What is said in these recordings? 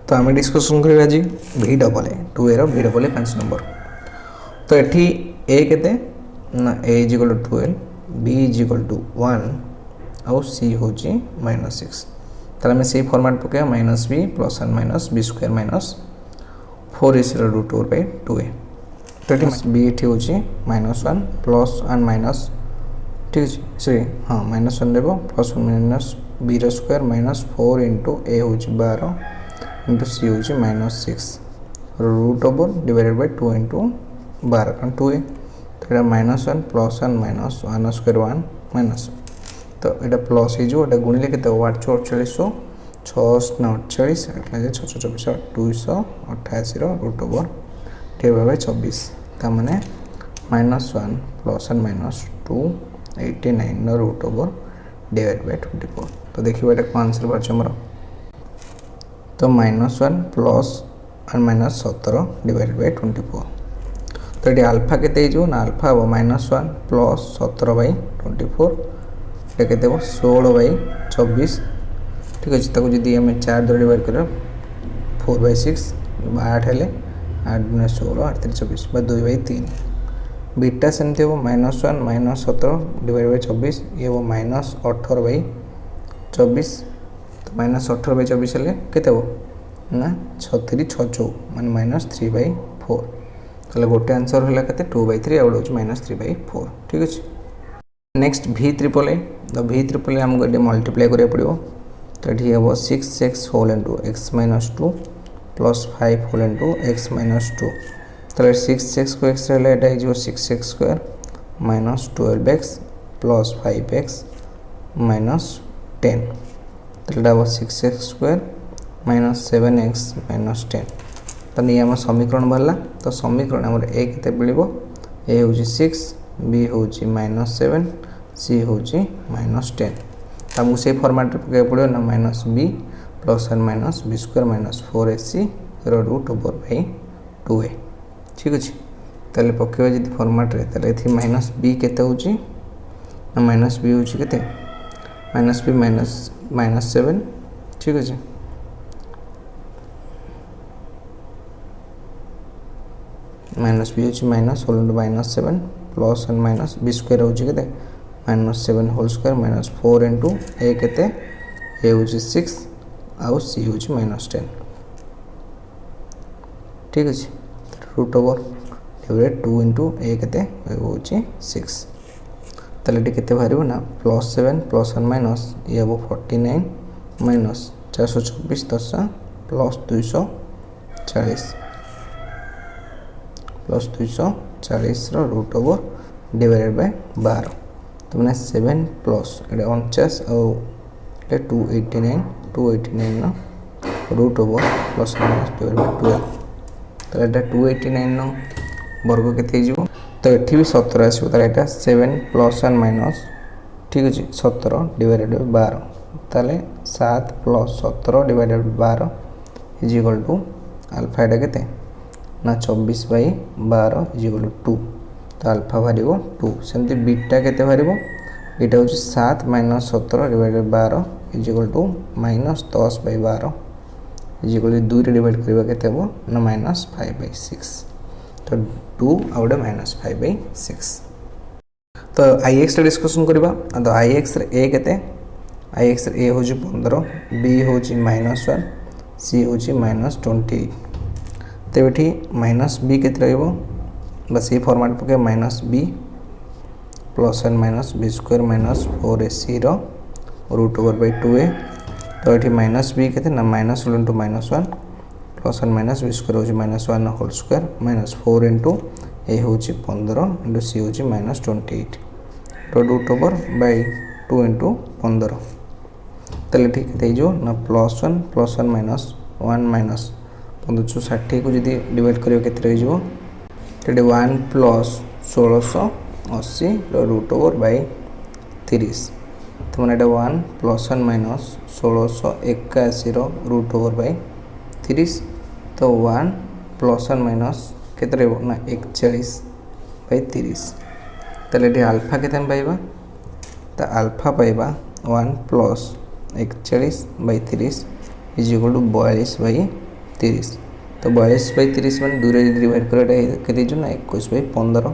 तो आम डिस्कसन कर आज भी डबल ए 2a भी डबल ए 5 नंबर। तो ये ए केते ना a is equal to 12 b is equal to 1 आउ c होची -6। तार में से फॉर्मेट पके -b plus and minus b square minus 4 is root over by 2a। तो ये b एठी होची -1 प्लस एंड माइनस ठीक है सॉरी हाँ -1 देबो प्लस माइनस b रो स्क्वायर माइनस 4 इंटू a होची 12 इंटू सी होची -6 root over divided by 2 into 12 कारण 2a। तो ये -1 plus and minus 1 square 1 minus तो ये प्लस हो जो गुणिले के 48 6 48 एट 6 288 रूट ओवर डिवाइड बाय 24 ता माने -1 plus and minus 289 root over divide by 24। तो देखिए ये कौन आंसर बार हमर तो -1 plus and minus 17 divide by 24। तो ये अल्फा केते जो ना अल्फा हम -1 प्लस 17 बाय 24 ये केते 16 बाय 24 ठीक अच्छे ताको जदि आम 4 द्वारा डिवाइड कर 4 बाय 6 8 हेले 8 × 16 8 × 24 बा 2 बाय 3 बीटा सेमती हम -1 -17 डिवाइड बाय 24 ये वो -18 बाय 24 तो -18 बाय 24 हेले केते हो ना 6 3 6 4 माने -3 बाय 4 ताले गोटे आंसर होला केते 2 बाय 3 आउट होची -3 बाय 4 ठीक अछि। नेक्स्ट v ट्रिपल ए तो v ट्रिपल ए हमको ये मल्टीप्लाई करिया पड़िबो। तो ये हम 6x whole into x minus 2 plus 5 whole into x minus 2 तो 6x को x रहा है 6x square minus 12x plus 5x minus 10 तो ये 6x square minus 7x minus 10 तो ये आम समीकरण बाहर। तो समीकरण आम ए के मिल ए हूँ 6 b हूँ -7 c हूँ -10 आमको से फॉर्मेट पकड़ पड़ो ना -b plus and minus b square minus 4ac root over by 2a ठीक अच्छे। ताले पकेबा जदि फॉर्मेट रे ताले एथि -b केते होची ना -b होची केते -b -7 ठीक अच्छे। -b होची minus whole into -7 plus and minus b square होची केते -7 whole square minus 4 into a केते a होची 6 आउ c होची -10 ठीक अछि। Root over divide 2 into a केते होची 6 ताले टी केते बाहरिबो ना +7 प्लस एंड माइनस ये हो 49 minus 424 10 plus 240 plus 240 root over divided by 12 तो मैंने 7 प्लस ये 49 और 289 ना root over plus minus divided by 12 तो ये 289 नो वर्ग केते हिजो तो एठी भी 17 आसीबो तार एटा 7 प्लस एंड माइनस ठीक अछि 17 डिवाइडेड बाय 12 ताले 7 plus 17 divided by 12 is equal to alpha एटा केते ना 24 बाय 12 इज इक्वल टू 2 तो अल्फा भारिबो 2 सेमती बीटा केते भारिबो बीटा होची 7 minus 17 divided by 12 is equal to -10 by 12 is equal to 2 रे डिवाइड करबा केते हो ना -5 बाय 6 तो 2 आउट -5 बाय 6। तो ix रे डिस्कशन करबा तो ix रे a केते ix रे a होची 15 b होची -1 c होची -28 तो ये -b केते रहइबो बस ये फॉर्मेट पके -b plus and minus b square minus 4ac रो रूट ओवर बाय 2a तो ये -b केते ना minus whole into -1 plus and minus b square होची -1 whole square minus 4 into a होची 15 इनटू c होची -28 रो रूट ओवर बाय 2 इनटू 15 तले ठीक है जो ना +1 प्लस एंड माइनस 1 माइनस 1560 को जदि डिवाइड करियो केते रहि जो तो 1 प्लस 1680 रूट ओवर बाय 30 तो मैंने 1 plus and minus 1681 root over by 30 तो 1 प्लस एंड माइनस केते रहबो ना 41 बाय 30 ताले ये अल्फा केते हम पाइबा तो अल्फा पाइबा 1 plus 41 by 30 is equal to 42 by 30 तो 42/30 मान 2 रे डिवाइड कर केते जो ना 21/15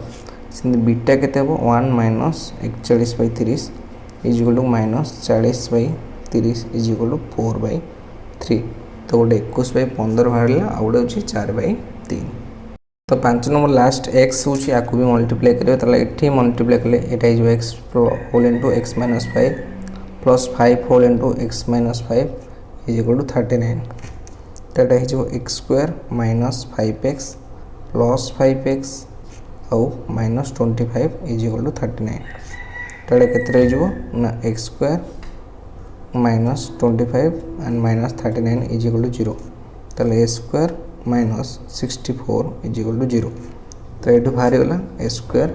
सिंध बीटा केते हो 1 minus 41/30 is equal to minus 40/30 is equal to 4/3 तो गोटे 21/15 बाहरला आ गोटे होची 4/3 तो 5 नंबर लास्ट x होची आकु भी मल्टीप्लाई करियो तले एठी मल्टीप्लाई करले एटा is x whole into x minus 5 plus 5 whole into x minus 5 is equal to 39 तो एटा हो x square minus 5x plus 5x आउ माइनस 25 इज इक्वल टू 39 तो एटा केते रह जो ना x square minus 25 and minus 39 is equal to 0 तो a square minus 64 is equal to 0 तो ये बाहर गला a square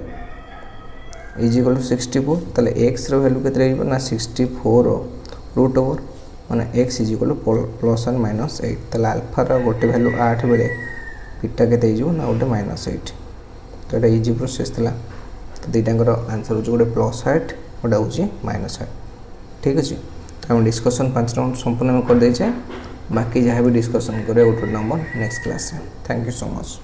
is equal to 64 ताले x रो वैल्यू केते रहइबो ना 64 रूट ओवर माने x is equal to plus and minus 8 ताले अल्फा रो गोटे वैल्यू 8 बेले बीटा केते हिजो ना गोटे माइनस 8 तो एटा इजी प्रोसेस थला तो दुईटांकर आंसर हो गोटे प्लस 8 गोटे होची माइनस 8 ठीक अछि तो हम डिस्कशन 5 नंबर संपूर्ण कर देछे बाकी जहाँ भी डिस्कशन करे out number next class. Thank you so much.